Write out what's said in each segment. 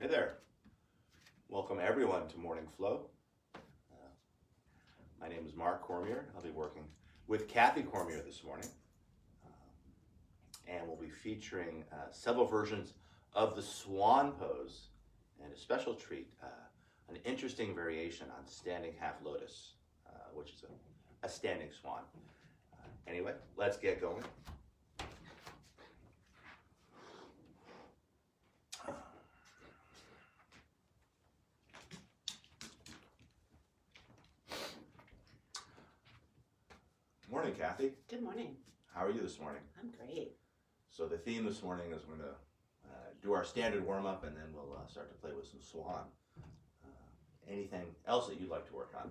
Hey there. Welcome everyone to Morning Flow. My name is Mark Cormier. I'll be working with Kathy Cormier this morning. And we'll be featuring several versions of the swan pose and a special treat, an interesting variation on standing half lotus, which is a standing swan. Anyway, let's get going. Morning, Kathy. Good morning. How are you this morning? I'm great. So the theme this morning is we're going to do our standard warm-up, and then we'll start to play with some swan. Anything else that you'd like to work on?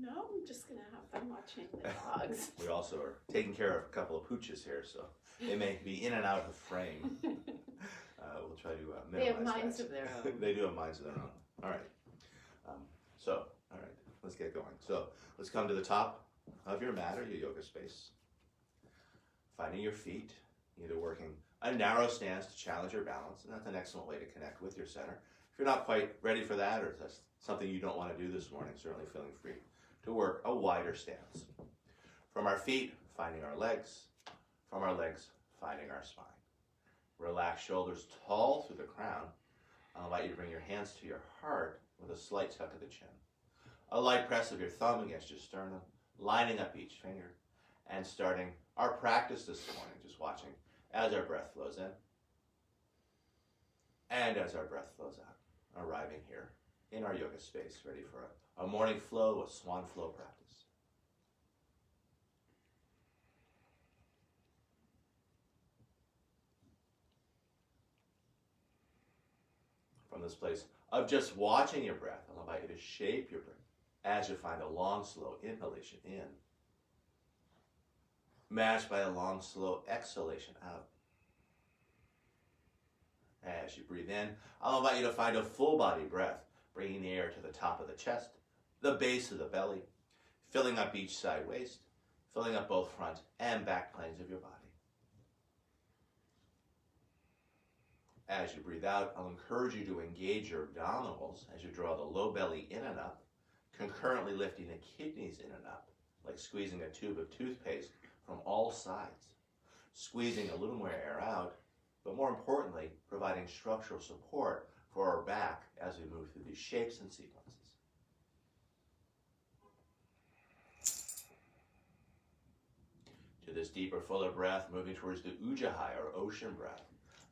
No, I'm just going to have fun watching the dogs. We also are taking care of a couple of pooches here, so they may be in and out of frame. We'll try to minimize They have minds that. of their own. They do have minds of their own. All right. All right, let's get going. So let's come to the top of your mat or your yoga space. Finding your feet, either working a narrow stance to challenge your balance, and that's an excellent way to connect with your center. If you're not quite ready for that, or that's something you don't want to do this morning, certainly feeling free to work a wider stance. From our feet, finding our legs. From our legs, finding our spine. Relax shoulders tall through the crown. I'll invite you to bring your hands to your heart with a slight tuck of the chin. A light press of your thumb against your sternum, lining up each finger, and starting our practice this morning, just watching as our breath flows in and as our breath flows out, arriving here in our yoga space, ready for a morning flow, a swan flow practice. From this place of just watching your breath, I'll invite you to shape your breath as you find a long, slow inhalation in, matched by a long, slow exhalation out. As you breathe in, I'll invite you to find a full body breath, bringing the air to the top of the chest, the base of the belly, filling up each side waist, filling up both front and back planes of your body. As you breathe out, I'll encourage you to engage your abdominals as you draw the low belly in and up, concurrently lifting the kidneys in and up, like squeezing a tube of toothpaste from all sides, squeezing a little more air out, but more importantly, providing structural support for our back as we move through these shapes and sequences. To this deeper, fuller breath, moving towards the Ujjayi or ocean breath,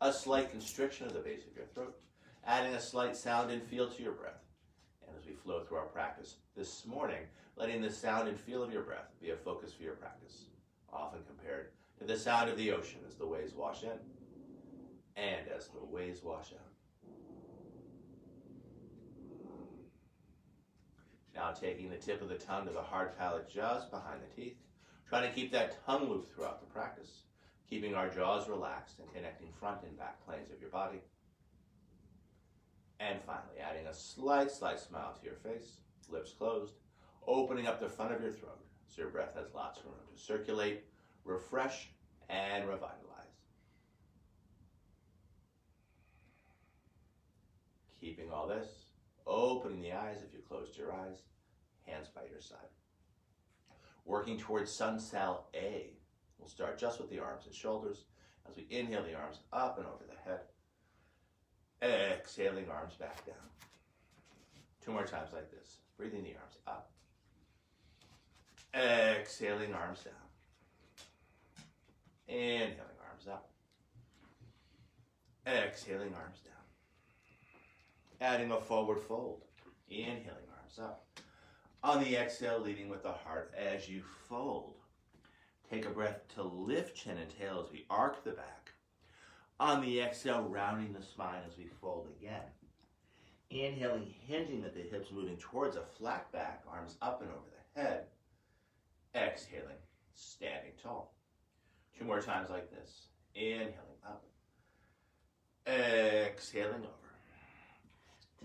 a slight constriction of the base of your throat, adding a slight sound and feel to your breath. And as we flow through our practice this morning, letting the sound and feel of your breath be a focus for your practice, often compared to the sound of the ocean as the waves wash in and as the waves wash out. Now taking the tip of the tongue to the hard palate just behind the teeth, trying to keep that tongue loop throughout the practice, keeping our jaws relaxed and connecting front and back planes of your body. And finally, adding a slight smile to your face, lips closed, opening up the front of your throat so your breath has lots of room to circulate, refresh, and revitalize. Keeping all this, opening the eyes if you closed your eyes, hands by your side. Working towards Sun Sal A. We'll start just with the arms and shoulders as we inhale the arms up and over the head. Exhaling arms back down. 2 more times like this. Breathing the arms up. Exhaling arms down. Inhaling arms up. Exhaling arms down. Adding a forward fold. Inhaling arms up. On the exhale, leading with the heart as you fold. Take a breath to lift chin and tail as we arc the back. On the exhale, rounding the spine as we fold again. Inhaling, hinging at the hips, moving towards a flat back, arms up and over the head. Exhaling, standing tall. 2 more times like this. Inhaling up. Exhaling over.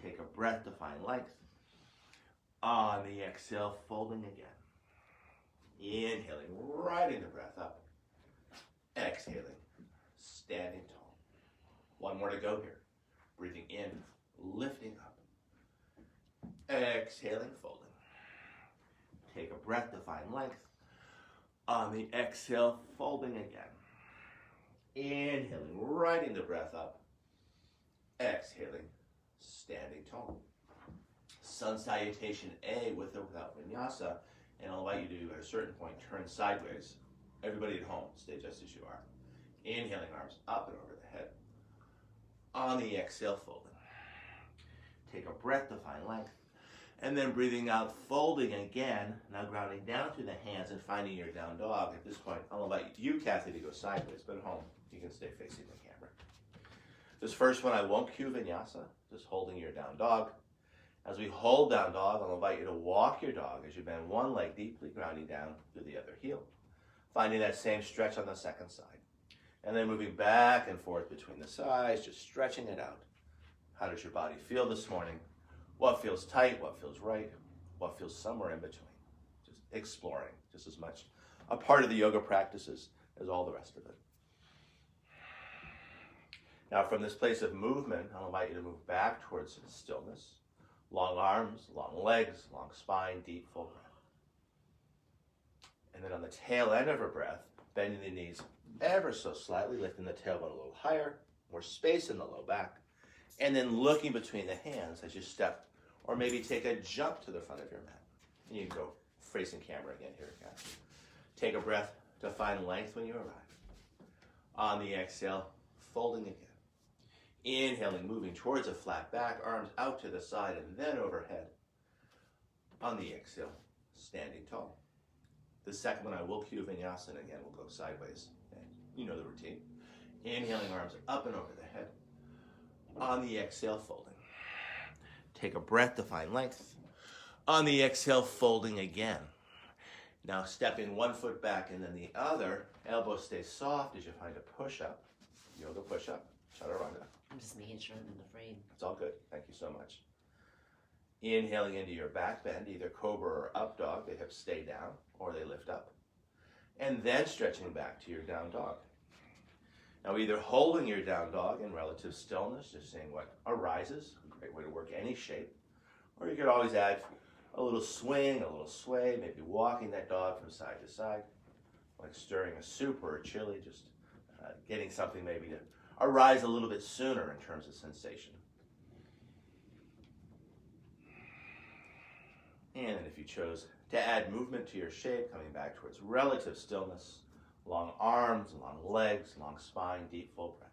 Take a breath to find length. On the exhale, folding again. Inhaling, riding the breath up. Exhaling, standing tall. 1 more to go here. Breathing in, lifting up. Exhaling, folding. Take a breath to find length. On the exhale, folding again. Inhaling, riding the breath up. Exhaling, standing tall. Sun salutation A with or without vinyasa. And I'll invite you to, at a certain point, turn sideways. Everybody at home, stay just as you are. Inhaling, arms up and over the head. On the exhale, folding. Take a breath to find length. And then breathing out, folding again. Now grounding down through the hands and finding your down dog. At this point, I'll invite you, Kathy, to go sideways, but at home, you can stay facing the camera. This first one, I won't cue vinyasa, just holding your down dog. As we hold down dog, I'll invite you to walk your dog as you bend one leg deeply, grounding down through the other heel. Finding that same stretch on the second side. And then moving back and forth between the sides, just stretching it out. How does your body feel this morning? What feels tight? What feels right? What feels somewhere in between? Just exploring, just as much a part of the yoga practices as all the rest of it. Now from this place of movement, I'll invite you to move back towards stillness. Long arms, long legs, long spine, deep full breath. And then on the tail end of her breath, bending the knees ever so slightly, lifting the tailbone a little higher, more space in the low back, and then looking between the hands as you step or maybe take a jump to the front of your mat. And you can go facing camera again here, guys. Take a breath to find length when you arrive. On the exhale, folding again. Inhaling, moving towards a flat back, arms out to the side and then overhead. On the exhale, standing tall. The second one, I will cue vinyasa, and again, we'll go sideways. And you know the routine. Inhaling, arms up and over the head. On the exhale, folding. Take a breath to find length. On the exhale, folding again. Now stepping one foot back and then the other. Elbows stay soft as you find a push-up. Yoga push-up. Chaturanga. I'm just making sure I'm in the frame. It's all good. Thank you so much. Inhaling into your back bend, either cobra or up dog. The hips stay down or they lift up. And then stretching back to your down dog. Now either holding your down dog in relative stillness, just seeing what arises, a great way to work any shape. Or you could always add a little swing, a little sway, maybe walking that dog from side to side, like stirring a soup or a chili, just getting something maybe to arise a little bit sooner in terms of sensation. And if you chose to add movement to your shape, coming back towards relative stillness, long arms, long legs, long spine, deep full breath.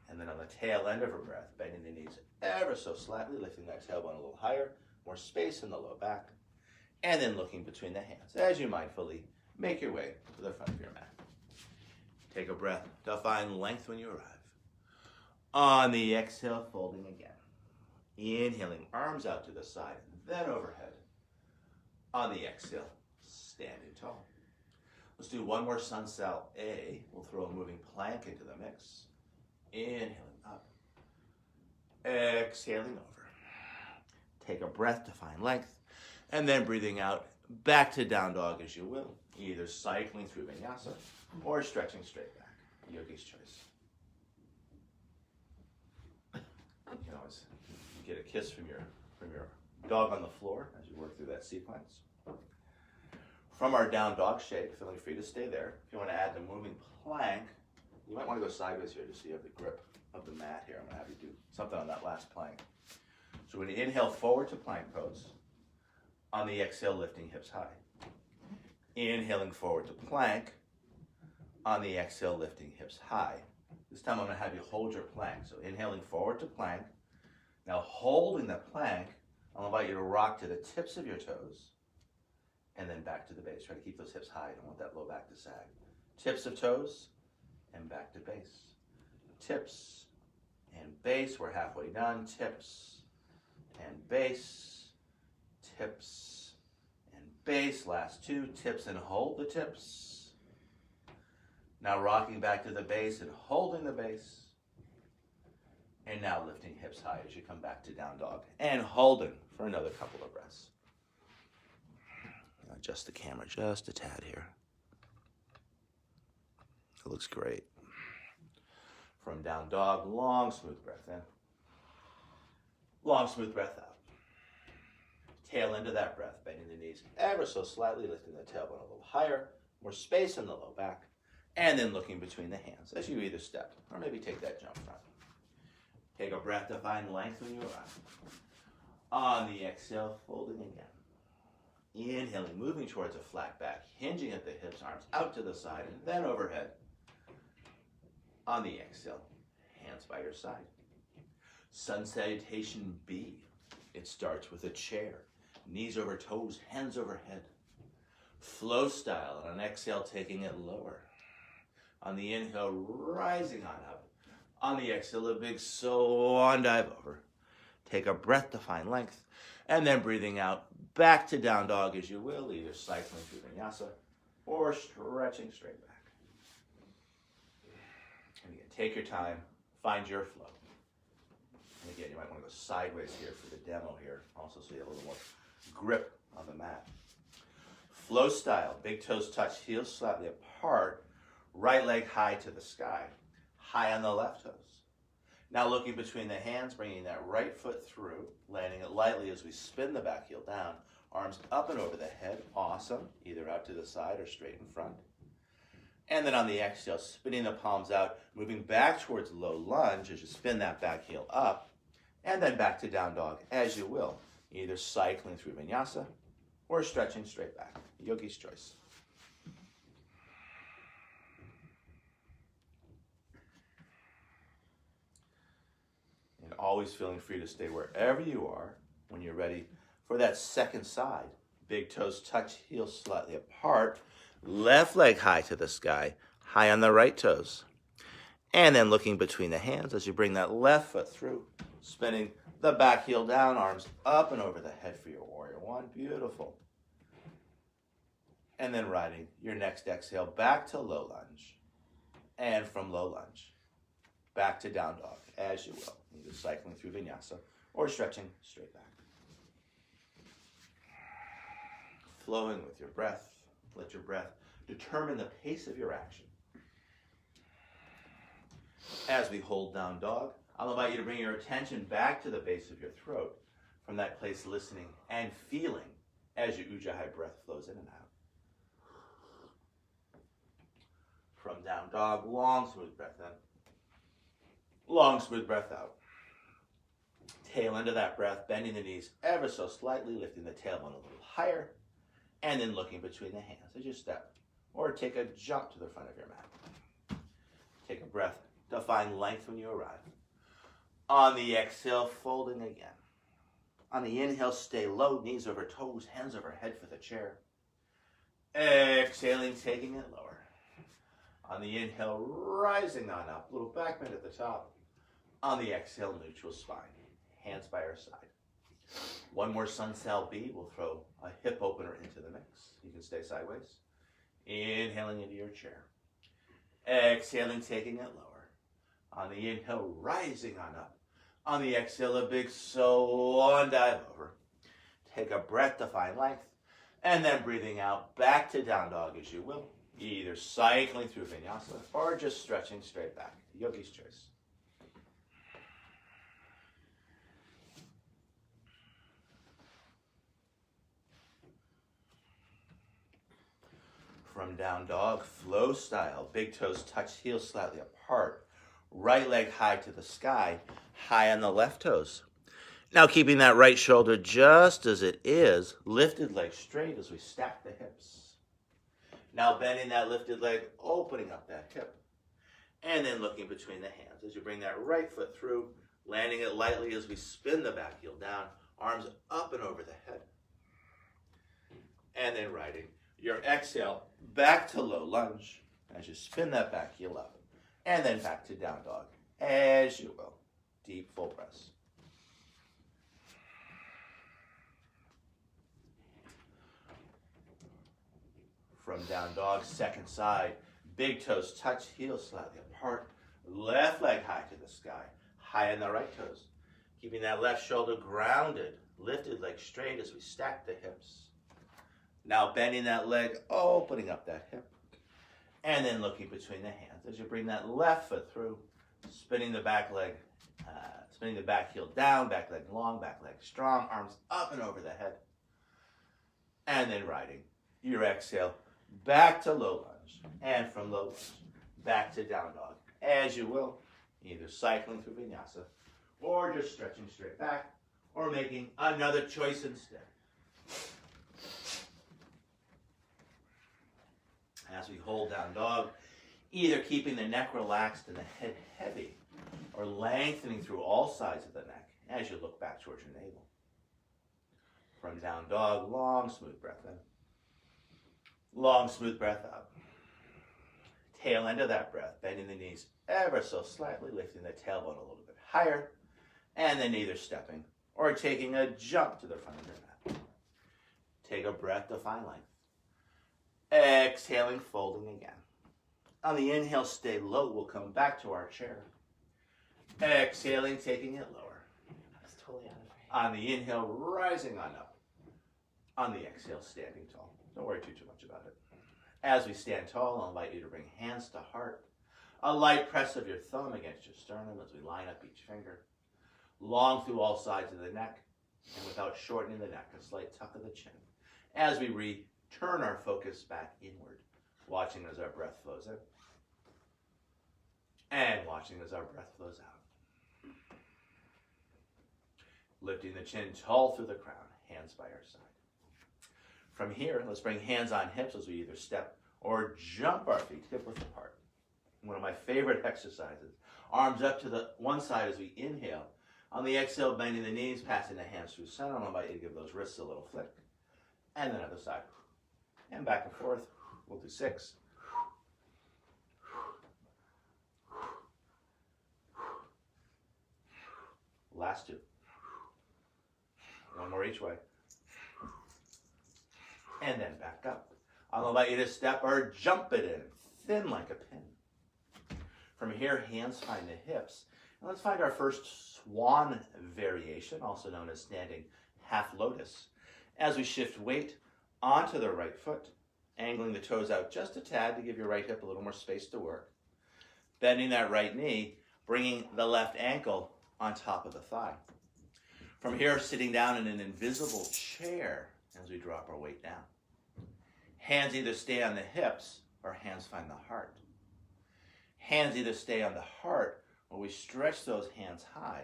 And then on the tail end of her breath, bending the knees ever so slightly, lifting that tailbone a little higher, more space in the low back, and then looking between the hands as you mindfully make your way to the front of your mat. Take a breath to find length when you arrive. On the exhale, folding again. Inhaling, arms out to the side, then overhead. On the exhale, standing tall. Let's do one more sun sal A. We'll throw a moving plank into the mix. Inhaling up. Exhaling over. Take a breath to find length. And then breathing out, back to down dog as you will. Either cycling through vinyasa or stretching straight back. Yogi's choice. You can always get a kiss from your dog on the floor as you work through that sequence. From our down dog shape, feeling free to stay there. If you want to add the moving plank, you might want to go sideways here just so you have the grip of the mat here. I'm going to have you do something on that last plank. So we're going to inhale forward to plank pose. On the exhale, lifting hips high. Inhaling forward to plank. On the exhale, lifting hips high. This time I'm going to have you hold your plank. So inhaling forward to plank. Now holding the plank, I'll invite you to rock to the tips of your toes and then back to the base. Try to keep those hips high. I don't want that low back to sag. Tips of toes and back to base. Tips and base. We're halfway done. Tips and base. Tips and base. Last two. Tips and hold the tips. Now rocking back to the base and holding the base. And now lifting hips high as you come back to down dog. And holding for another couple of breaths. Adjust the camera just a tad here. It looks great. From down dog, long, smooth breath in. Long, smooth breath out. Tail into that breath, bending the knees ever so slightly, lifting the tailbone a little higher, more space in the low back, and then looking between the hands as you either step or maybe take that jump front. Take a breath to find length when you arrive. On the exhale, folding again. Inhaling, moving towards a flat back, hinging at the hips, arms out to the side, and then overhead. On the exhale, hands by your side. Sun Salutation B. It starts with a chair. Knees over toes, hands overhead. Flow style, on an exhale, taking it lower. On the inhale, rising on up. On the exhale, a big swan dive over. Take a breath to find length, and then breathing out, back to down dog as you will, either cycling through vinyasa or stretching straight back. And again, take your time, find your flow. And again, you might want to go sideways here for the demo here, also so you have a little more grip on the mat. Flow style, big toes touch, heels slightly apart, right leg high to the sky, high on the left toes. Now looking between the hands, bringing that right foot through, landing it lightly as we spin the back heel down, arms up and over the head, awesome, either out to the side or straight in front. And then on the exhale, spinning the palms out, moving back towards low lunge as you spin that back heel up, and then back to down dog as you will, either cycling through vinyasa or stretching straight back. Yogi's choice. And always feeling free to stay wherever you are when you're ready for that second side. Big toes touch, heels slightly apart, left leg high to the sky, high on the right toes. And then looking between the hands as you bring that left foot through, spinning the back heel down, arms up and over the head for your warrior one. Beautiful. And then riding your next exhale back to low lunge. And from low lunge, back to down dog as you will. Either cycling through vinyasa or stretching straight back. Flowing with your breath. Let your breath determine the pace of your action. As we hold down dog, I'll invite you to bring your attention back to the base of your throat. From that place, listening and feeling as your Ujjayi breath flows in and out. From down dog, long smooth breath in. Long smooth breath out. Tail into that breath, bending the knees ever so slightly, lifting the tailbone a little higher, and then looking between the hands as you step or take a jump to the front of your mat. Take a breath to find length when you arrive. On the exhale, folding again. On the inhale, stay low, knees over toes, hands over head for the chair. Exhaling, taking it lower. On the inhale, rising on up, little back bend at the top. On the exhale, neutral spine, hands by our side. One more Sun Sal B, we'll throw a hip opener into the mix. You can stay sideways. Inhaling into your chair. Exhaling, taking it lower. On the inhale, rising on up. On the exhale, a big swan dive over. Take a breath to find length. And then breathing out, back to down dog as you will. Either cycling through vinyasa or just stretching straight back. Yogi's choice. From down dog, flow style. Big toes touch, heels slightly apart. Right leg high to the sky, high on the left toes. Now keeping that right shoulder just as it is, lifted leg straight as we stack the hips. Now bending that lifted leg, opening up that hip. And then looking between the hands as you bring that right foot through, landing it lightly as we spin the back heel down, arms up and over the head. And then riding your exhale back to low lunge as you spin that back heel up. And then back to down dog as you will. Deep full breaths. From down dog, second side, big toes touch, heels slightly apart, left leg high to the sky, high on the right toes. Keeping that left shoulder grounded, lifted leg straight as we stack the hips. Now bending that leg, opening up that hip. And then looking between the hands as you bring that left foot through, Spinning the back leg, spinning the back heel down, back leg long, back leg strong, arms up and over the head. And then riding your exhale back to low lunge, and from low lunge back to down dog, as you will, either cycling through vinyasa, or just stretching straight back, or making another choice instead. As we hold down dog, either keeping the neck relaxed and the head heavy, or lengthening through all sides of the neck as you look back towards your navel. From down dog, long, smooth breath in. Long, smooth breath out. Tail end of that breath, bending the knees ever so slightly, lifting the tailbone a little bit higher, and then either stepping or taking a jump to the front of your mat. Take a breath to find length. Exhaling, folding again. On the inhale, stay low. We'll come back to our chair. Exhaling, taking it lower. I was totally out of frame. On the inhale, rising on up. On the exhale, standing tall. Don't worry too much about it. As we stand tall, I'll invite you to bring hands to heart. A light press of your thumb against your sternum as we line up each finger. Long through all sides of the neck, and without shortening the neck, a slight tuck of the chin. As we return our focus back inward, watching as our breath flows in, and watching as our breath flows out. Lifting the chin tall through the crown, hands by our side. From here, let's bring hands on hips as we either step or jump our feet hip width apart. One of my favorite exercises. Arms up to the one side as we inhale. On the exhale, bending the knees, passing the hands through center. I'll invite you to give those wrists a little flick. And then other side. And back and forth. We'll do 6. Last 2. One more each way. And then back up. I'll invite you to step or jump it in, thin like a pin. From here, hands find the hips. And let's find our first swan variation, also known as standing half lotus. As we shift weight onto the right foot, angling the toes out just a tad to give your right hip a little more space to work. Bending that right knee, bringing the left ankle on top of the thigh. From here, sitting down in an invisible chair as we drop our weight down. Hands either stay on the hips or hands find the heart. Hands either stay on the heart or we stretch those hands high.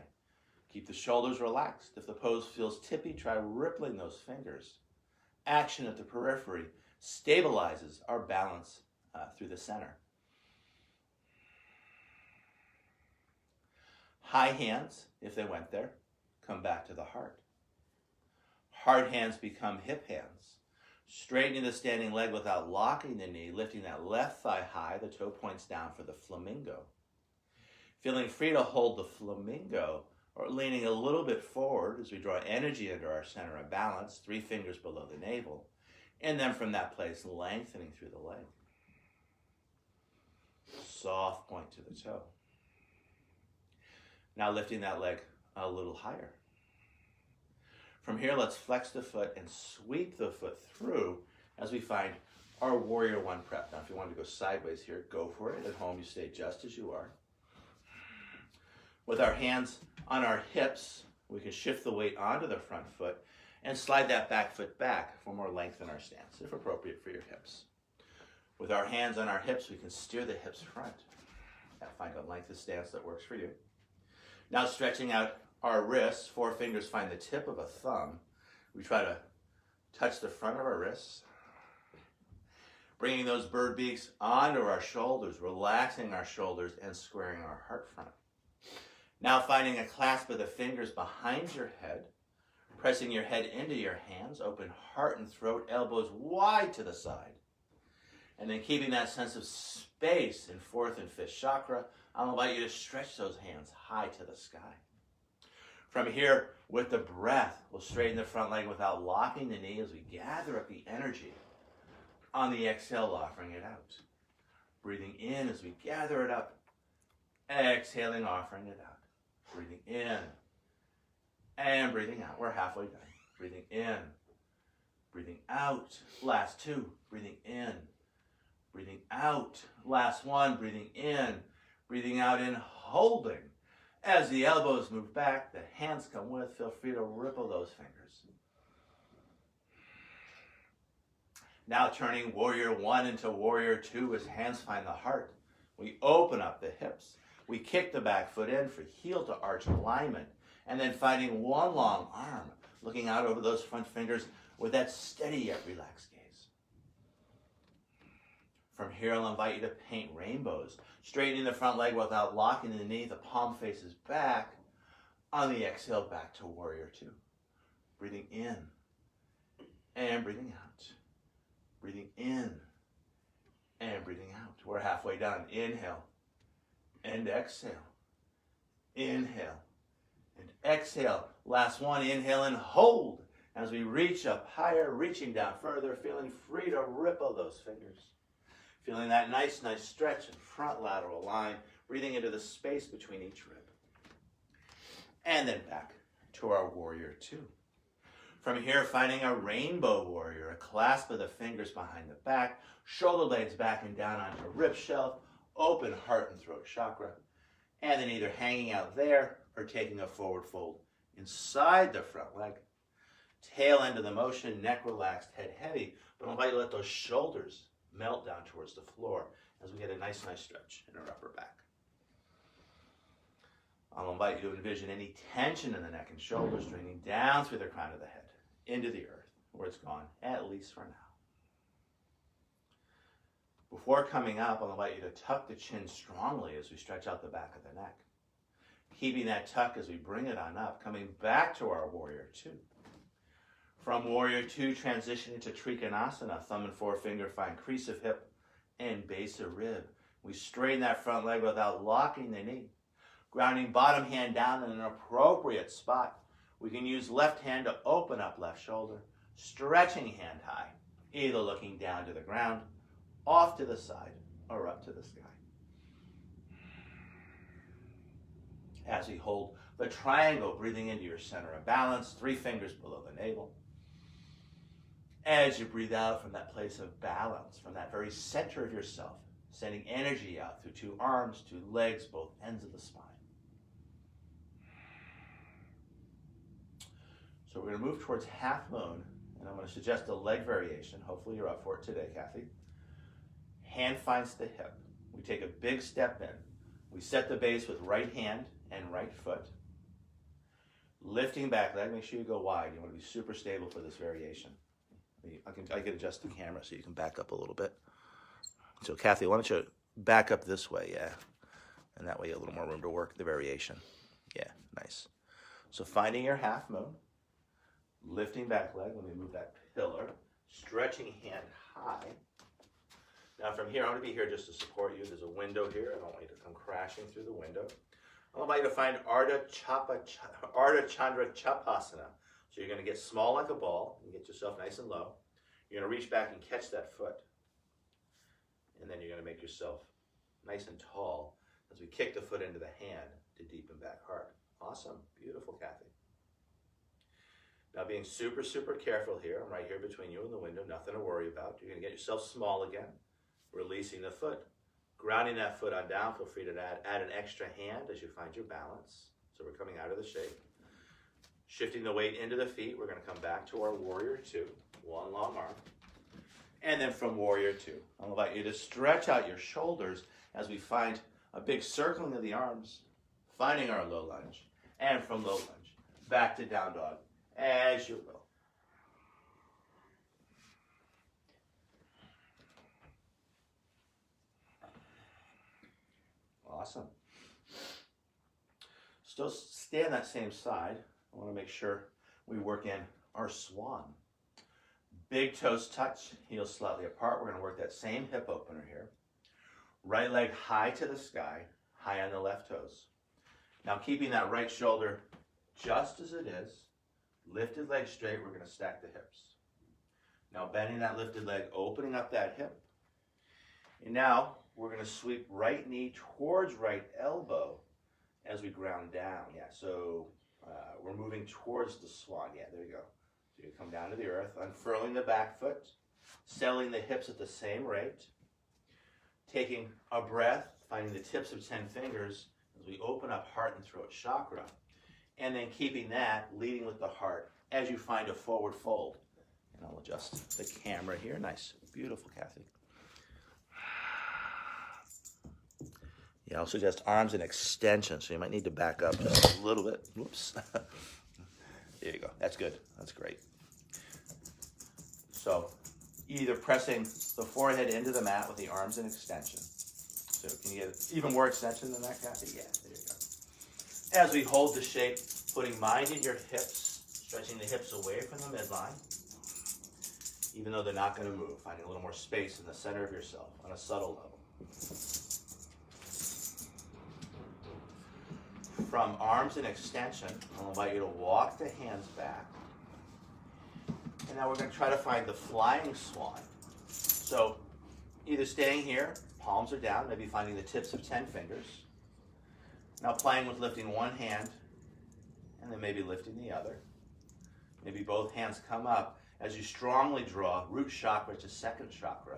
Keep the shoulders relaxed. If the pose feels tippy, try rippling those fingers. Action at the periphery stabilizes our balance through the center. High hands, if they went there, come back to the heart. Hard hands become hip hands. Straightening the standing leg without locking the knee, lifting that left thigh high, the toe points down for the flamingo. Feeling free to hold the flamingo or leaning a little bit forward as we draw energy into our center of balance, 3 fingers below the navel, and then from that place, lengthening through the leg. Soft point to the toe. Now lifting that leg a little higher. From here, let's flex the foot and sweep the foot through as we find our warrior 1 prep. Now, if you want to go sideways here, go for it. At home, you stay just as you are. With our hands on our hips, we can shift the weight onto the front foot and slide that back foot back for more length in our stance, if appropriate for your hips. With our hands on our hips, we can steer the hips front. Now, find a length of stance that works for you. Now, stretching out our wrists, 4 fingers find the tip of a thumb. We try to touch the front of our wrists. Bringing those bird beaks onto our shoulders, relaxing our shoulders and squaring our heart front. Now finding a clasp of the fingers behind your head, pressing your head into your hands, open heart and throat, elbows wide to the side. And then keeping that sense of space in 4th and 5th chakra, I'll invite you to stretch those hands high to the sky. From here, with the breath, we'll straighten the front leg without locking the knee as we gather up the energy. On the exhale, offering it out. Breathing in as we gather it up. Exhaling, offering it out. Breathing in and breathing out. We're halfway done. Breathing in, breathing out. Last 2, breathing in, breathing out. Last 1, breathing in, breathing out, and holding. As the elbows move back, the hands come with. Feel free to ripple those fingers. Now turning warrior 1 into warrior 2 as hands find the heart. We open up the hips. We kick the back foot in for heel to arch alignment. And then finding one long arm, looking out over those front fingers with that steady yet relaxed gaze. From here, I'll invite you to paint rainbows, straightening the front leg without locking the knee. The palm faces back. On the exhale, back to warrior 2. Breathing in and breathing out. Breathing in and breathing out. We're halfway done. Inhale and exhale. Inhale and exhale. Last one. Inhale and hold as we reach up higher, reaching down further, feeling free to ripple those fingers. Feeling that nice stretch in front lateral line, breathing into the space between each rib. And then back to our warrior 2. From here, finding a rainbow warrior, a clasp of the fingers behind the back, shoulder blades back and down onto rib shelf, open heart and throat chakra, and then either hanging out there or taking a forward fold inside the front leg. Tail end of the motion, neck relaxed, head heavy, but I'll invite you to let those shoulders melt down towards the floor as we get a nice stretch in our upper back. I'll invite you to envision any tension in the neck and shoulders draining down through the crown of the head into the earth, where it's gone, at least for now. Before coming up, I'll invite you to tuck the chin strongly as we stretch out the back of the neck. Keeping that tuck as we bring it on up, coming back to our warrior 2. From warrior 2, transition into Trikonasana. Thumb and forefinger find crease of hip and base of rib. We straighten that front leg without locking the knee. Grounding bottom hand down in an appropriate spot. We can use left hand to open up left shoulder, stretching hand high, either looking down to the ground, off to the side, or up to the sky. As we hold the triangle, breathing into your center of balance, 3 fingers below the navel. As you breathe out from that place of balance, from that very center of yourself, sending energy out through 2 arms, 2 legs, both ends of the spine. So we're going to move towards half moon, and I'm going to suggest a leg variation. Hopefully you're up for it today, Kathy. Hand finds the hip. We take a big step in. We set the base with right hand and right foot. Lifting back leg, make sure you go wide. You want to be super stable for this variation. I can adjust the camera so you can back up a little bit. So Kathy, why don't you back up this way, yeah. And that way you have a little more room to work the variation. Yeah, nice. So finding your half moon. Lifting back leg, let me move that pillar. Stretching hand high. Now from here, I'm going to be here just to support you. There's a window here. I don't want you to come crashing through the window. I invite you to find Ardha Chandra Chapasana. So you're going to get small like a ball and get yourself nice and low. You're going to reach back and catch that foot. And then you're going to make yourself nice and tall as we kick the foot into the hand to deepen back heart. Awesome. Beautiful, Kathy. Now being super careful here. I'm right here between you and the window. Nothing to worry about. You're going to get yourself small again. Releasing the foot. Grounding that foot on down. Feel free to add an extra hand as you find your balance. So we're coming out of the shape. Shifting the weight into the feet. We're going to come back to our warrior 2. One long arm. And then from warrior 2, I'll invite you to stretch out your shoulders as we find a big circling of the arms. Finding our low lunge. And from low lunge, back to down dog. As you will. Awesome. Still stay on that same side. I want to make sure we work in our swan. Big toes touch, heels slightly apart. We're going to work that same hip opener here. Right leg high to the sky, high on the left toes. Now keeping that right shoulder just as it is. Lifted leg straight, we're going to stack the hips. Now bending that lifted leg, opening up that hip. And now we're going to sweep right knee towards right elbow as we ground down. Yeah, so we're moving towards the swan. Yeah, there you go. So you come down to the earth, unfurling the back foot, settling the hips at the same rate, taking a breath, finding the tips of 10 fingers, as we open up heart and throat chakra, and then keeping that, leading with the heart as you find a forward fold. And I'll adjust the camera here. Nice. Beautiful, Kathy. Yeah, I'll suggest arms and extension, so you might need to back up just a little bit. Whoops. There you go. That's good. That's great. So either pressing the forehead into the mat with the arms in extension. So can you get even more extension than that, Kathy? Yeah, there you go. As we hold the shape, putting mind in your hips, stretching the hips away from the midline, even though they're not going to move, finding a little more space in the center of yourself on a subtle level. From arms in extension, I'll invite you to walk the hands back. And now we're going to try to find the flying swan. So either staying here, palms are down, maybe finding the tips of 10 fingers. Now playing with lifting one hand and then maybe lifting the other. Maybe both hands come up as you strongly draw root chakra to second chakra,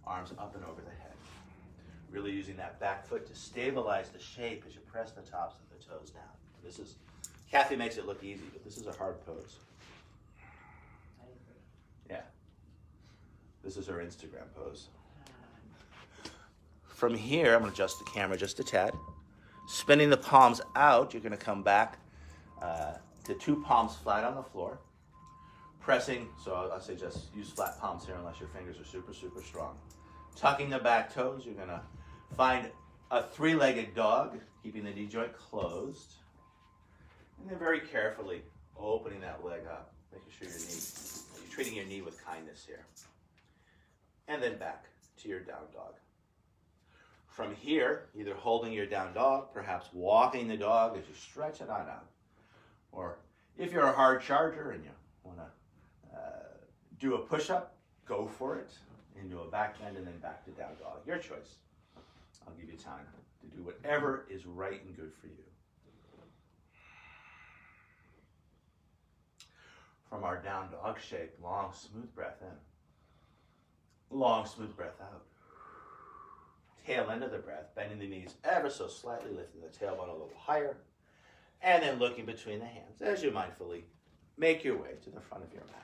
arms up and over the head. Really using that back foot to stabilize the shape as you press the tops of the toes down. This is, Kathy makes it look easy, but this is a hard pose. I agree. Yeah. This is her Instagram pose. From here, I'm going to adjust the camera just a tad. Spinning the palms out, you're going to come back to two palms flat on the floor. Pressing, so I'll say just use flat palms here unless your fingers are super, super strong. Tucking the back toes, you're going to find a three-legged dog, keeping the knee joint closed. And then very carefully opening that leg up, making sure you're treating your knee with kindness here. And then back to your down dog. From here, either holding your down dog, perhaps walking the dog as you stretch it on out. Or if you're a hard charger and you want to do a push-up, go for it. Into a back bend and then back to down dog. Your choice. I'll give you time to do whatever is right and good for you. From our down dog shape, long, smooth breath in. Long, smooth breath out. Tail end of the breath, bending the knees ever so slightly, lifting the tailbone a little higher, and then looking between the hands as you mindfully make your way to the front of your mat.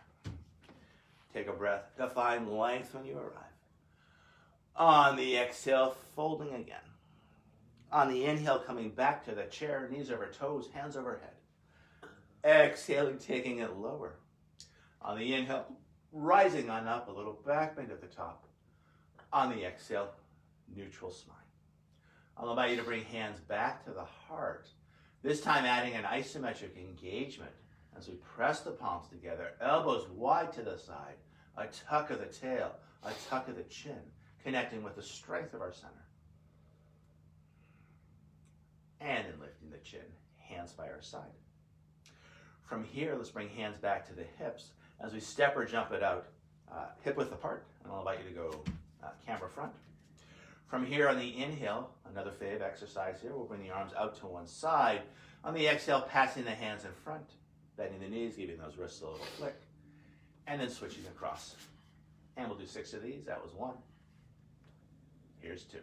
Take a breath to find length when you arrive. On the exhale, folding again. On the inhale, coming back to the chair, knees over toes, hands overhead. Exhaling, taking it lower. On the inhale, rising on up, a little back bend at the top. On the exhale, neutral spine. I'll invite you to bring hands back to the heart. This time adding an isometric engagement as we press the palms together, elbows wide to the side, a tuck of the tail, a tuck of the chin, connecting with the strength of our center. And then lifting the chin, hands by our side. From here, let's bring hands back to the hips as we step or jump it out, hip width apart. And I'll invite you to go camera front. From here on the inhale, another fave exercise here, we'll bring the arms out to one side. On the exhale, passing the hands in front, bending the knees, giving those wrists a little flick, and then switching across. And we'll do 6 of these. That was 1. Here's 2.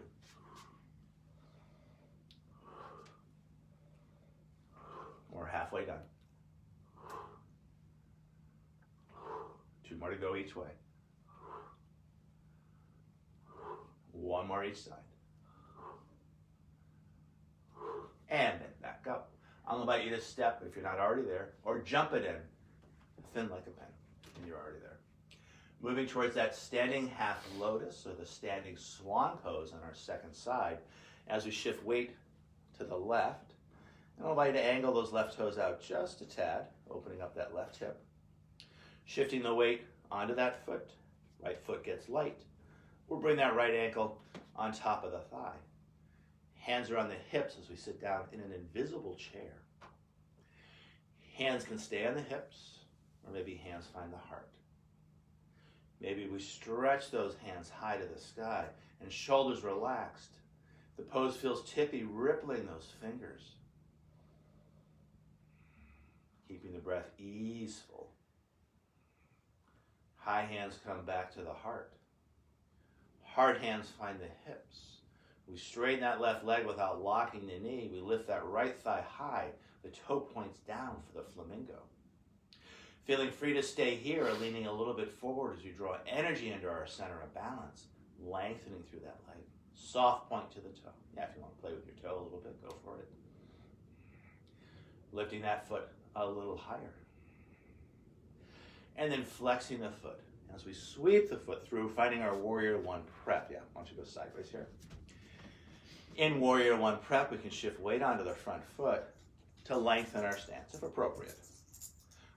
We're halfway done. 2 more to go each way. 1 more each side. And then back up. I'll invite you to step, if you're not already there, or jump it in, thin like a pen, and you're already there. Moving towards that standing half lotus, or the standing swan pose on our second side, as we shift weight to the left. And I'll invite you to angle those left toes out just a tad, opening up that left hip. Shifting the weight onto that foot. Right foot gets light. We'll bring that right ankle on top of the thigh. Hands are on the hips as we sit down in an invisible chair. Hands can stay on the hips, or maybe hands find the heart. Maybe we stretch those hands high to the sky and shoulders relaxed. The pose feels tippy, rippling those fingers. Keeping the breath easeful. High hands come back to the heart. Hard hands find the hips. We straighten that left leg without locking the knee. We lift that right thigh high. The toe points down for the flamingo. Feeling free to stay here or leaning a little bit forward as we draw energy into our center of balance, lengthening through that leg. Soft point to the toe. Yeah, if you want to play with your toe a little bit, go for it. Lifting that foot a little higher. And then flexing the foot. As we sweep the foot through, finding our Warrior One prep. Yeah, why don't you go sideways here. In Warrior One prep, we can shift weight onto the front foot to lengthen our stance, if appropriate.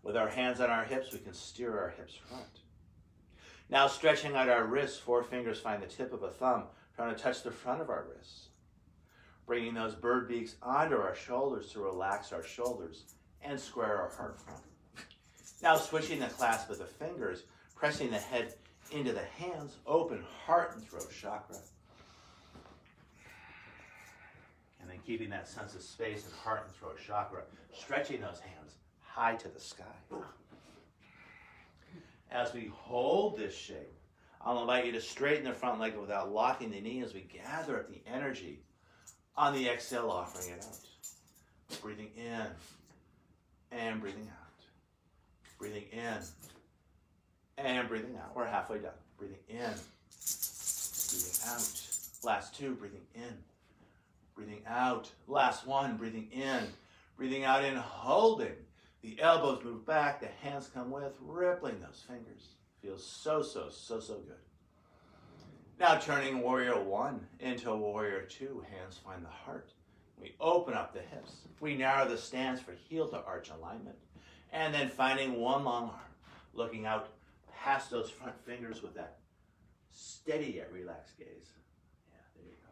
With our hands on our hips, we can steer our hips front. Now stretching out our wrists, 4 fingers find the tip of a thumb, trying to touch the front of our wrists. Bringing those bird beaks onto our shoulders to relax our shoulders and square our heart front. Now switching the clasp of the fingers, pressing the head into the hands, open heart and throat chakra. And then keeping that sense of space in heart and throat chakra, stretching those hands high to the sky. As we hold this shape, I'll invite you to straighten the front leg without locking the knee as we gather up the energy. On the exhale, offering it out. Breathing in and breathing out. Breathing in and breathing out. We're halfway done. Breathing in, breathing out. Last 2, breathing in, breathing out. Last 1, breathing in, breathing out and holding. The elbows move back, the hands come with, rippling those fingers. Feels so good. Now turning Warrior One into Warrior Two, hands find the heart. We open up the hips. We narrow the stance for heel to arch alignment. And then finding one long arm, looking out past those front fingers with that steady yet relaxed gaze. Yeah, there you go.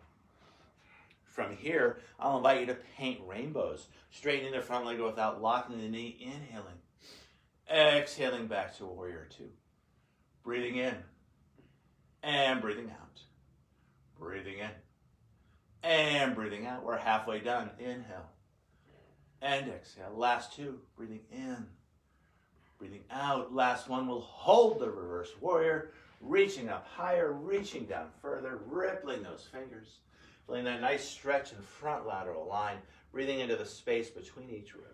From here, I'll invite you to paint rainbows, straightening the front leg without locking the knee, inhaling. Exhaling back to Warrior Two. Breathing in and breathing out. Breathing in and breathing out. We're halfway done. Inhale and exhale. Last 2, breathing in, breathing out. Last 1, we'll hold the reverse warrior, reaching up higher, reaching down further, rippling those fingers. Feeling that nice stretch in front lateral line, breathing into the space between each rib.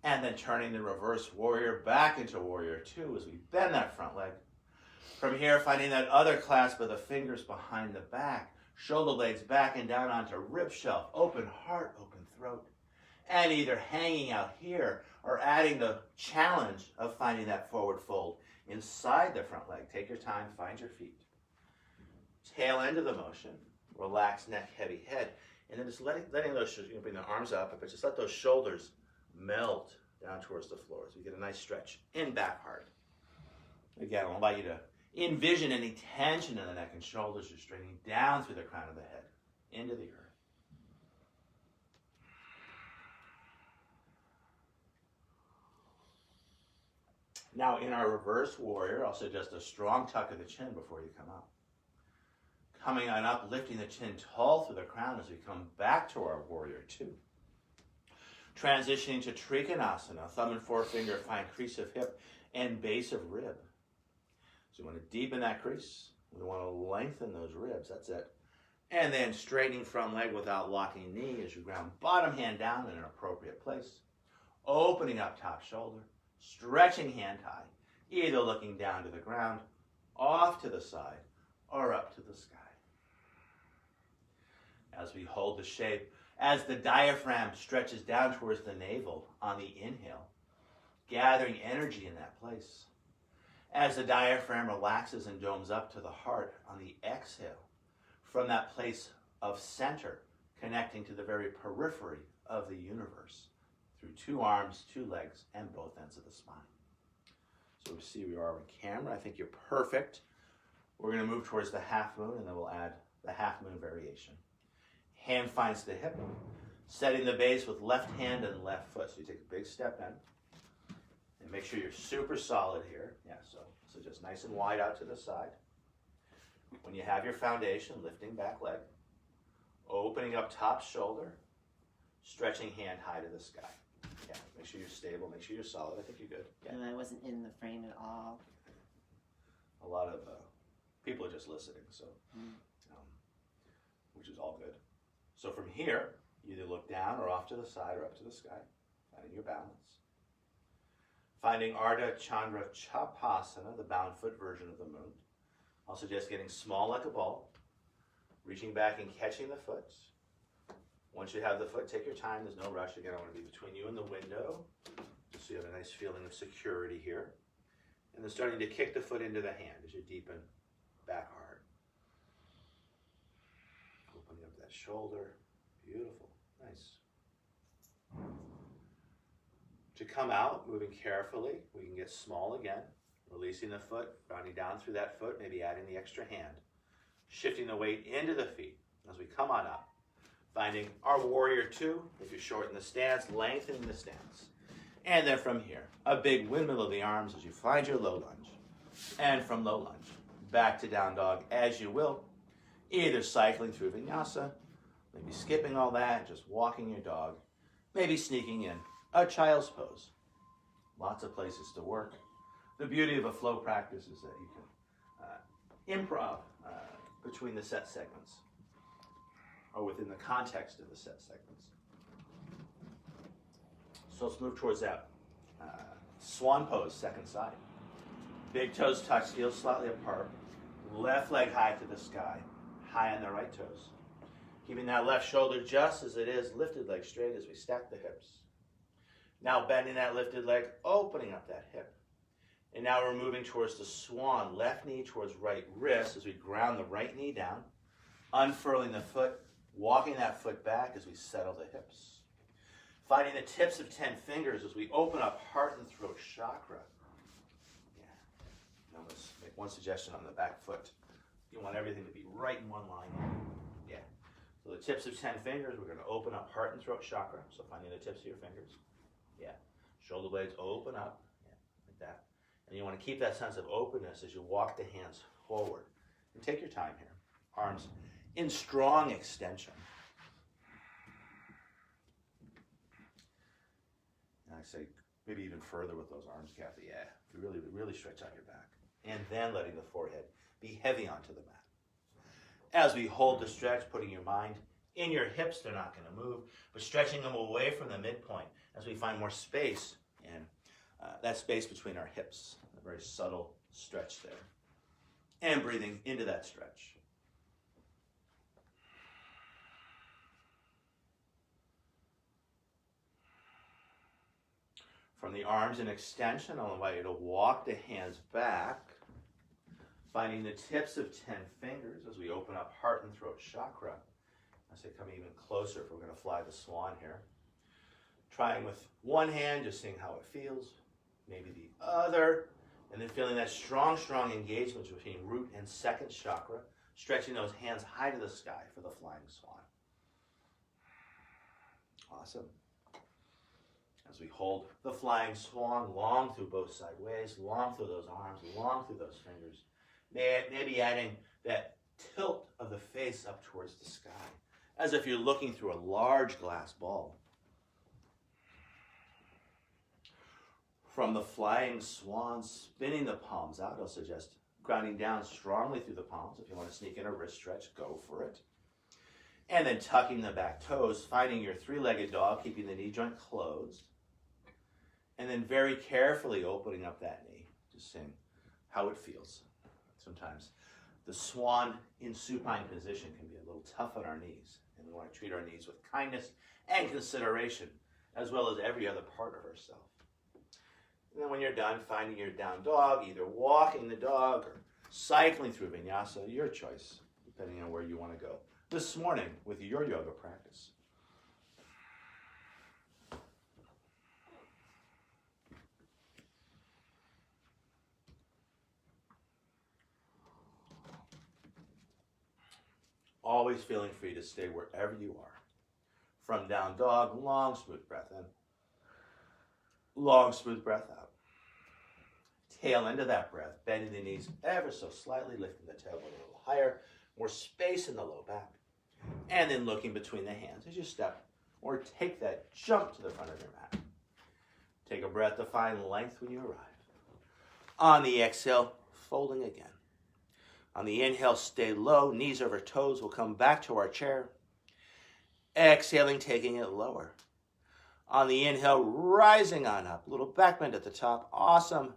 And then turning the reverse warrior back into Warrior Two as we bend that front leg. From here, finding that other clasp of the fingers behind the back, shoulder blades back and down onto rib shelf, open heart, open throat. And either hanging out here or adding the challenge of finding that forward fold inside the front leg. Take your time, find your feet. Tail end of the motion, relax neck, heavy head, and then just letting those, you can bring the arms up, but just let those shoulders melt down towards the floor so you get a nice stretch in back hard. Again, I'll invite you to envision any tension in the neck and shoulders. You're straightening down through the crown of the head into the earth. Now in our reverse warrior, I'll suggest a strong tuck of the chin before you come up. Coming on up, lifting the chin tall through the crown as we come back to our Warrior Two. Transitioning to Trikonasana, thumb and forefinger find crease of hip and base of rib. So we want to deepen that crease. We want to lengthen those ribs, that's it. And then straightening front leg without locking knee as you ground bottom hand down in an appropriate place. Opening up top shoulder, stretching hand high, either looking down to the ground, off to the side, or up to the sky. As we hold the shape, as the diaphragm stretches down towards the navel on the inhale, gathering energy in that place. As the diaphragm relaxes and domes up to the heart on the exhale, from that place of center, connecting to the very periphery of the universe, through 2 arms, 2 legs, and both ends of the spine. So we see we are on camera. I think you're perfect. We're going to move towards the half moon, and then we'll add the half moon variation. Hand finds the hip, setting the base with left hand and left foot. So you take a big step in, and make sure you're super solid here. Yeah, so just nice and wide out to the side. When you have your foundation, lifting back leg, opening up top shoulder, stretching hand high to the sky. Yeah, make sure you're stable, make sure you're solid. I think you're good. Yeah. And I wasn't in the frame at all. A lot of People are just listening, so, which is all good. So from here, you either look down or off to the side or up to the sky, finding your balance. Finding Ardha Chandra Chapasana, the bound foot version of the moon. I'll suggest getting small like a ball, reaching back and catching the foot. Once you have the foot, take your time. There's no rush. Again, I want to be between you and the window, just so you have a nice feeling of security here. And then starting to kick the foot into the hand as you deepen back hard. Opening up that shoulder. Beautiful. Nice. To come out, moving carefully, we can get small again. Releasing the foot, rounding down through that foot, maybe adding the extra hand. Shifting the weight into the feet as we come on up. Finding our warrior two, if you shorten the stance, lengthening the stance. And then from here, a big windmill of the arms as you find your low lunge. And from low lunge, back to down dog as you will. Either cycling through vinyasa, maybe skipping all that, just walking your dog. Maybe sneaking in a child's pose. Lots of places to work. The beauty of a flow practice is that you can improv between the set segments or within the context of the set segments. So let's move towards that swan pose, second side. Big toes touch, heels slightly apart. Left leg high to the sky, high on the right toes. Keeping that left shoulder just as it is, lifted leg straight as we stack the hips. Now bending that lifted leg, opening up that hip. And now we're moving towards the swan, left knee towards right wrist as we ground the right knee down, unfurling the foot, walking that foot back as we settle the hips. Finding the tips of 10 fingers as we open up heart and throat chakra. Yeah. Now let's make one suggestion on the back foot. You want everything to be right in one line. Yeah. So the tips of 10 fingers, we're going to open up heart and throat chakra. So finding the tips of your fingers. Yeah. Shoulder blades open up. Yeah, like that. And you want to keep that sense of openness as you walk the hands forward. And take your time here. Arms in strong extension. And I say maybe even further with those arms, Kathy. Yeah, you really stretch out your back. And then letting the forehead be heavy onto the mat. As we hold the stretch, putting your mind in your hips, they're not going to move, but stretching them away from the midpoint as we find more space and that space between our hips. A very subtle stretch there. And breathing into that stretch. From the arms in extension, I'll invite you to walk the hands back, finding the tips of 10 fingers as we open up heart and throat chakra. I say come even closer if we're going to fly the swan here. Trying with one hand, just seeing how it feels. Maybe the other. And then feeling that strong engagement between root and second chakra. Stretching those hands high to the sky for the flying swan. Awesome. As we hold the flying swan long through both sideways, long through those arms, long through those fingers. Maybe adding that tilt of the face up towards the sky, as if you're looking through a large glass ball. From the flying swan, spinning the palms out, I'll suggest grounding down strongly through the palms. If you want to sneak in a wrist stretch, go for it. And then tucking the back toes, finding your three-legged dog, keeping the knee joint closed. And then very carefully opening up that knee, just seeing how it feels. Sometimes the swan in supine position can be a little tough on our knees, and we want to treat our knees with kindness and consideration, as well as every other part of ourselves. And then when you're done, finding your down dog, either walking the dog or cycling through vinyasa, your choice, depending on where you want to go. This morning with your yoga practice. Always feeling free to stay wherever you are. From down dog, long smooth breath in. Long smooth breath out. Tail into that breath, bending the knees ever so slightly, lifting the tailbone a little higher, more space in the low back. And then looking between the hands as you step or take that jump to the front of your mat. Take a breath to find length when you arrive. On the exhale, folding again. On the inhale, stay low, knees over toes. We'll come back to our chair. Exhaling, taking it lower. On the inhale, rising on up. Little back bend at the top. Awesome.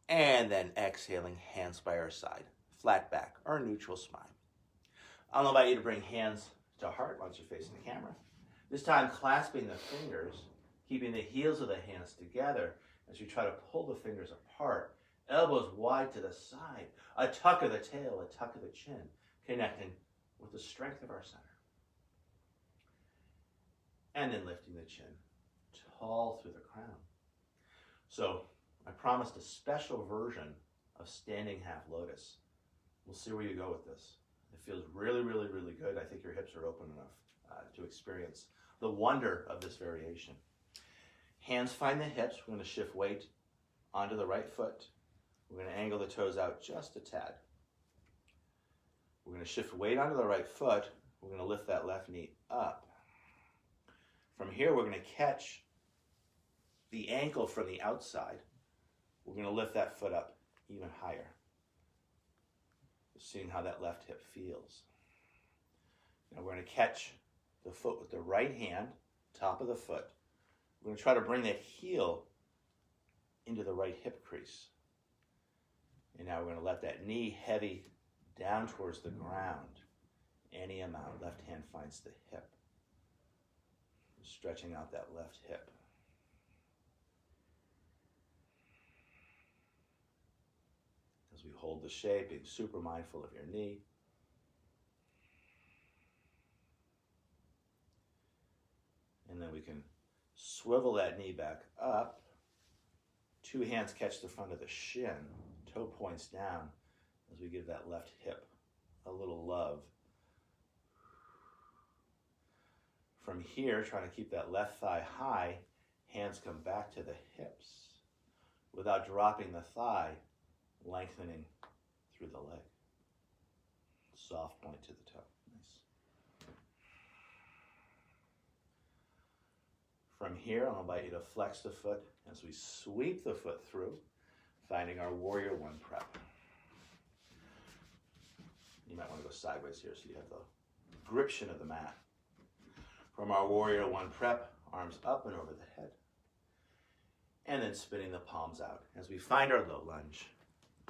And then exhaling, hands by our side. Flat back or neutral spine. I'll invite you to bring hands to heart once you're facing the camera. This time, clasping the fingers, keeping the heels of the hands together as you try to pull the fingers apart. Elbows wide to the side. A tuck of the tail, a tuck of the chin, connecting with the strength of our center. And then lifting the chin tall through the crown. So I promised a special version of standing half lotus. We'll see where you go with this. It feels really, really, really good. I think your hips are open enough to experience the wonder of this variation. Hands find the hips. We're going to shift weight onto the right foot. We're going to angle the toes out just a tad. We're going to shift weight onto the right foot. We're going to lift that left knee up. From here, we're going to catch the ankle from the outside. We're going to lift that foot up even higher. Seeing how that left hip feels. Now we're going to catch the foot with the right hand, top of the foot. We're going to try to bring that heel into the right hip crease. And now we're going to let that knee heavy down towards the ground. Any amount. Left hand finds the hip. Stretching out that left hip. As we hold the shape, being super mindful of your knee. And then we can swivel that knee back up. Two hands catch the front of the shin. Toe points down as we give that left hip a little love. From here, trying to keep that left thigh high, hands come back to the hips without dropping the thigh, lengthening through the leg. Soft point to the toe. Nice. From here, I'll invite you to flex the foot as we sweep the foot through, finding our Warrior One prep. You might want to go sideways here so you have the gription of the mat. From our Warrior One prep, arms up and over the head. And then spinning the palms out as we find our low lunge.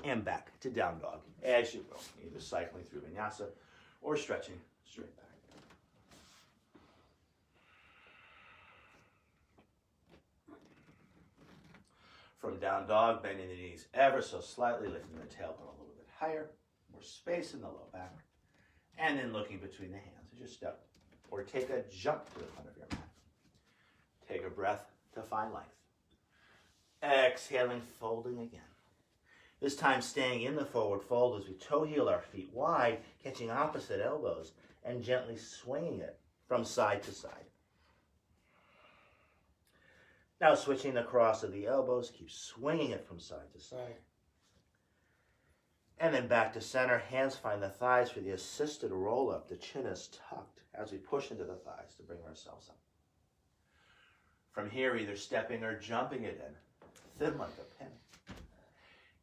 And back to down dog as you will, either cycling through vinyasa or stretching straight back. From down dog, bending the knees ever so slightly, lifting the tailbone a little bit higher, more space in the low back, and then looking between the hands as you step or take a jump to the front of your mat. Take a breath to find length. Exhaling, folding again. This time staying in the forward fold as we toe heel our feet wide, catching opposite elbows and gently swinging it from side to side. Now switching the cross of the elbows, keep swinging it from side to side. And then back to center, hands find the thighs for the assisted roll up. The chin is tucked as we push into the thighs to bring ourselves up. From here, either stepping or jumping it in, thin like a pin.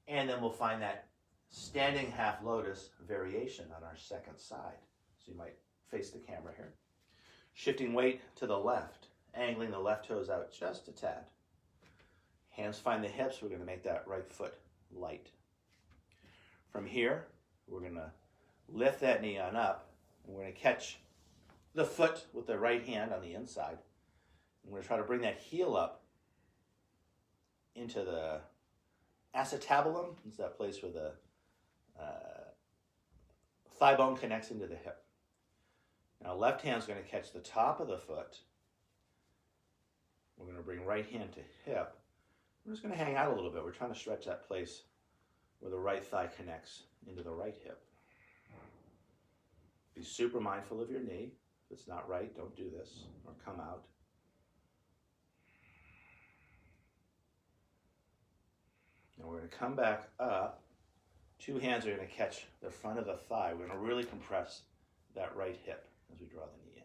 And then we'll find that standing half lotus variation on our second side. So you might face the camera here. Shifting weight to the left, angling the left toes out just a tad. Hands find the hips. We're going to make that right foot light. From here, we're going to lift that knee on up. And we're going to catch the foot with the right hand on the inside. And we're going to try to bring that heel up into the acetabulum. It's that place where the thigh bone connects into the hip. Now left hand's going to catch the top of the foot. We're going to bring right hand to hip. We're just going to hang out a little bit. We're trying to stretch that place where the right thigh connects into the right hip. Be super mindful of your knee. If it's not right, don't do this or come out. And we're going to come back up. Two hands are going to catch the front of the thigh. We're going to really compress that right hip as we draw the knee in.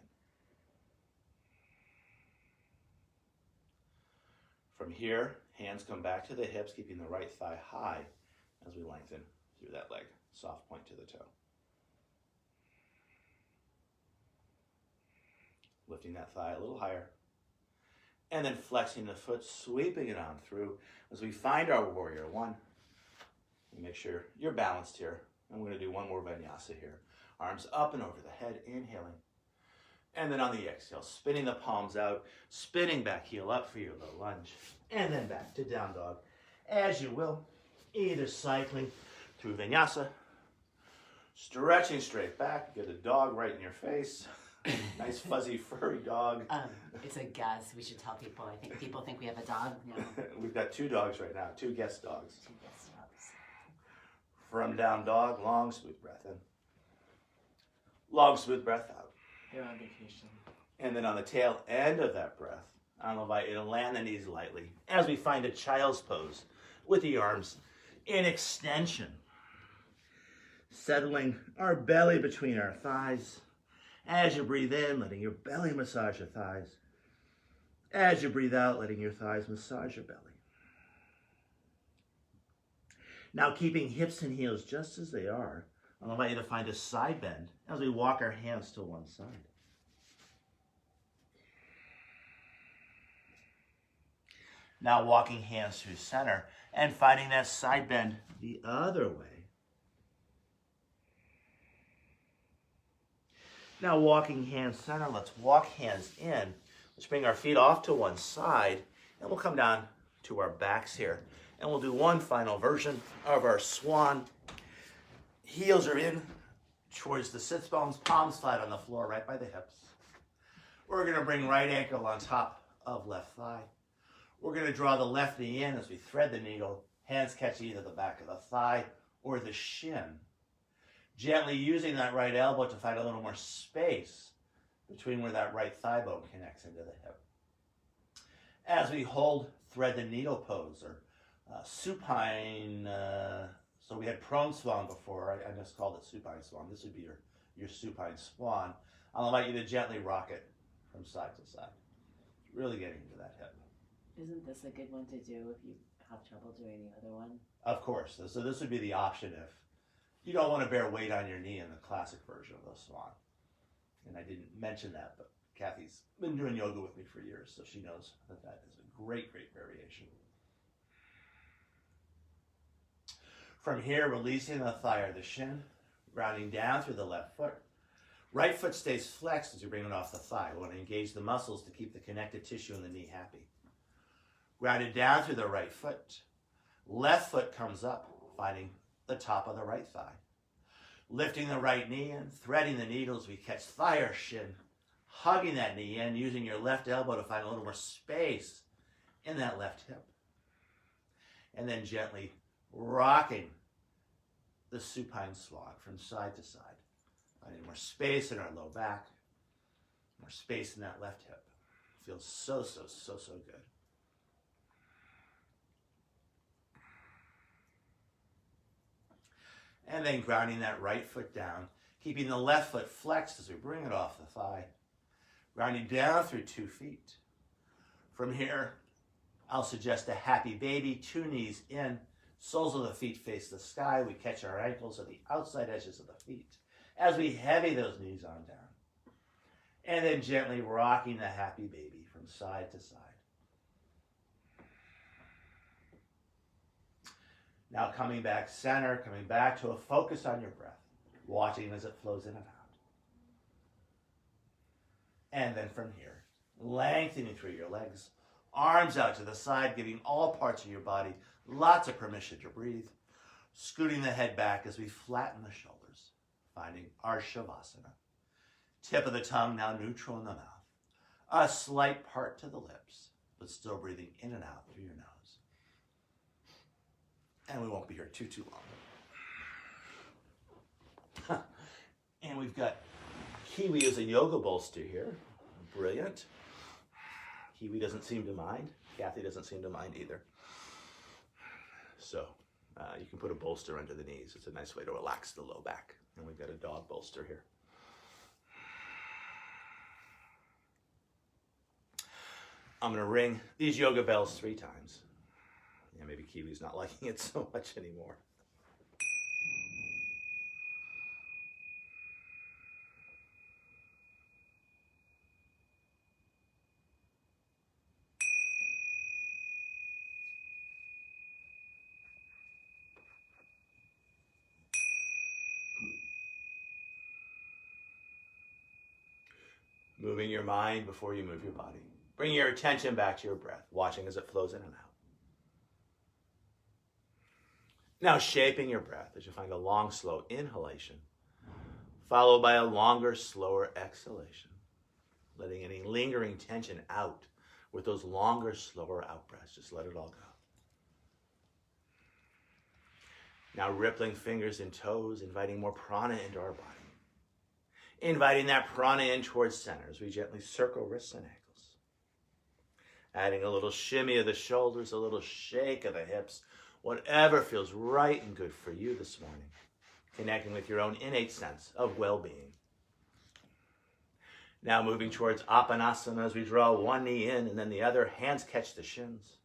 From here, hands come back to the hips, keeping the right thigh high as we lengthen through that leg. Soft point to the toe. Lifting that thigh a little higher. And then flexing the foot, sweeping it on through as we find our warrior one. Make sure you're balanced here. I'm going to do one more vinyasa here. Arms up and over the head, inhaling. And then on the exhale, spinning the palms out, spinning back, heel up for your low lunge. And then back to down dog. As you will, either cycling through vinyasa, stretching straight back, get a dog right in your face. Nice fuzzy furry dog. It's a guess. We should tell people. I think people think we have a dog. No. We've got 2 dogs right now, 2 guest dogs. 2 guest dogs. From down dog, long smooth breath in. Long smooth breath out. They're on vacation. And then on the tail end of that breath, I'll invite you to land the knees lightly as we find a child's pose with the arms in extension. Settling our belly between our thighs. As you breathe in, letting your belly massage your thighs. As you breathe out, letting your thighs massage your belly. Now keeping hips and heels just as they are, I'll invite you to find a side bend as we walk our hands to one side. Now walking hands through center and finding that side bend the other way. Now walking hands center, let's walk hands in. Let's bring our feet off to one side and we'll come down to our backs here. And we'll do one final version of our swan. Heels are in towards the sits bones, palms flat on the floor right by the hips. We're gonna bring right ankle on top of left thigh. We're gonna draw the left knee in as we thread the needle. Hands catch either the back of the thigh or the shin. Gently using that right elbow to find a little more space between where that right thigh bone connects into the hip. As we hold, thread the needle pose, or supine, so we had prone swan before, I just called it supine swan. This would be your supine swan. I'll invite you to gently rock it from side to side. Really getting into that hip. Isn't this a good one to do if you have trouble doing the other one? Of course, so this would be the option if you don't want to bear weight on your knee in the classic version of the swan. And I didn't mention that, but Kathy's been doing yoga with me for years, so she knows that that is a great, great variation. From here, releasing the thigh or the shin, grounding down through the left foot. Right foot stays flexed as you bring it off the thigh. We want to engage the muscles to keep the connective tissue in the knee happy. Grounded down through the right foot. Left foot comes up, finding the top of the right thigh. Lifting the right knee in, threading the needles, we catch thigh or shin, hugging that knee in, using your left elbow to find a little more space in that left hip. And then gently rocking the supine swan from side to side. Finding more space in our low back, more space in that left hip. Feels so good. And then grounding that right foot down, keeping the left foot flexed as we bring it off the thigh. Grounding down through 2 feet. From here, I'll suggest a happy baby, 2 knees in, soles of the feet face the sky. We catch our ankles at the outside edges of the feet as we heavy those knees on down. And then gently rocking the happy baby from side to side. Now coming back center, coming back to a focus on your breath, watching as it flows in and out. And then from here, lengthening through your legs, arms out to the side, giving all parts of your body lots of permission to breathe. Scooting the head back as we flatten the shoulders, finding our Shavasana. Tip of the tongue now neutral in the mouth. A slight part to the lips, but still breathing in and out through your nose. And we won't be here too long. And we've got Kiwi as a yoga bolster here. Brilliant. Kiwi doesn't seem to mind. Kathy doesn't seem to mind either. So you can put a bolster under the knees. It's a nice way to relax the low back. And we've got a dog bolster here. I'm going to ring these yoga bells 3 times. Yeah, maybe Kiwi's not liking it so much anymore. Moving your mind before you move your body. Bring your attention back to your breath, watching as it flows in and out. Now shaping your breath as you find a long, slow inhalation, followed by a longer, slower exhalation, letting any lingering tension out with those longer, slower out breaths. Just let it all go. Now rippling fingers and toes, inviting more prana into our body. Inviting that prana in towards center as we gently circle wrists and ankles. Adding a little shimmy of the shoulders, a little shake of the hips, whatever feels right and good for you this morning. Connecting with your own innate sense of well-being. Now moving towards Apanasana as we draw one knee in and then the other, hands catch the shins.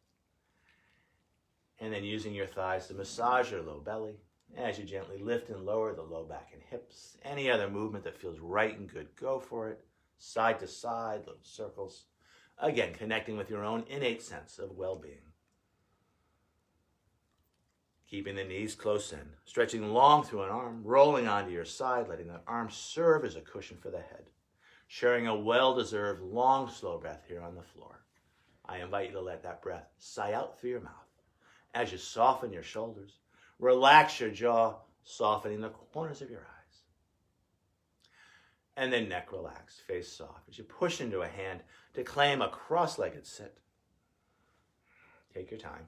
And then using your thighs to massage your low belly as you gently lift and lower the low back and hips. Any other movement that feels right and good, go for it. Side to side, little circles. Again, connecting with your own innate sense of well-being. Keeping the knees close in, stretching long through an arm, rolling onto your side, letting that arm serve as a cushion for the head. Sharing a well-deserved long, slow breath here on the floor. I invite you to let that breath sigh out through your mouth as you soften your shoulders, relax your jaw, softening the corners of your eyes. And then neck relaxed, face soft, as you push into a hand to claim a cross-legged sit. Take your time.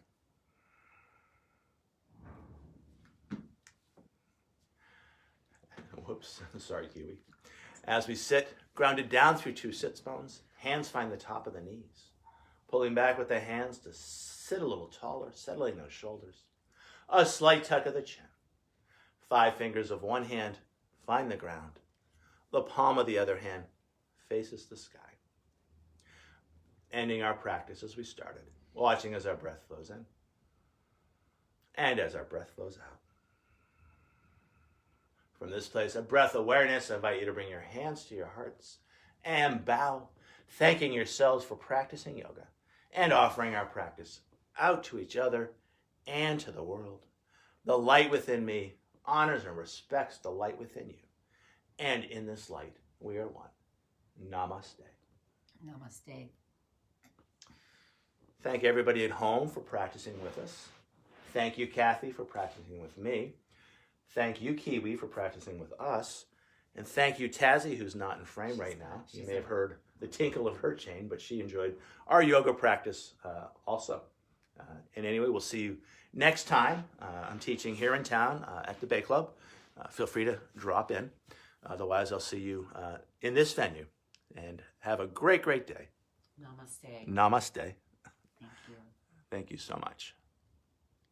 Whoops, sorry, Kiwi. As we sit, grounded down through two sits bones, hands find the top of the knees. Pulling back with the hands to sit a little taller, settling those shoulders. A slight tuck of the chin. 5 fingers of one hand find the ground. The palm of the other hand faces the sky. Ending our practice as we started, watching as our breath flows in and as our breath flows out. From this place of breath awareness, I invite you to bring your hands to your hearts and bow, thanking yourselves for practicing yoga and offering our practice out to each other and to the world. The light within me honors and respects the light within you. And in this light, we are one. Namaste. Namaste. Thank everybody at home for practicing with us. Thank you, Kathy, for practicing with me. Thank you, Kiwi, for practicing with us. And thank you, Tazzy, who's not in frame right now. You may have heard the tinkle of her chain, but she enjoyed our yoga practice also. And anyway, we'll see you next time. I'm teaching here in town at the Bay Club. Feel free to drop in. Otherwise, I'll see you in this venue. And have a great, great day. Namaste. Namaste. Thank you. Thank you so much.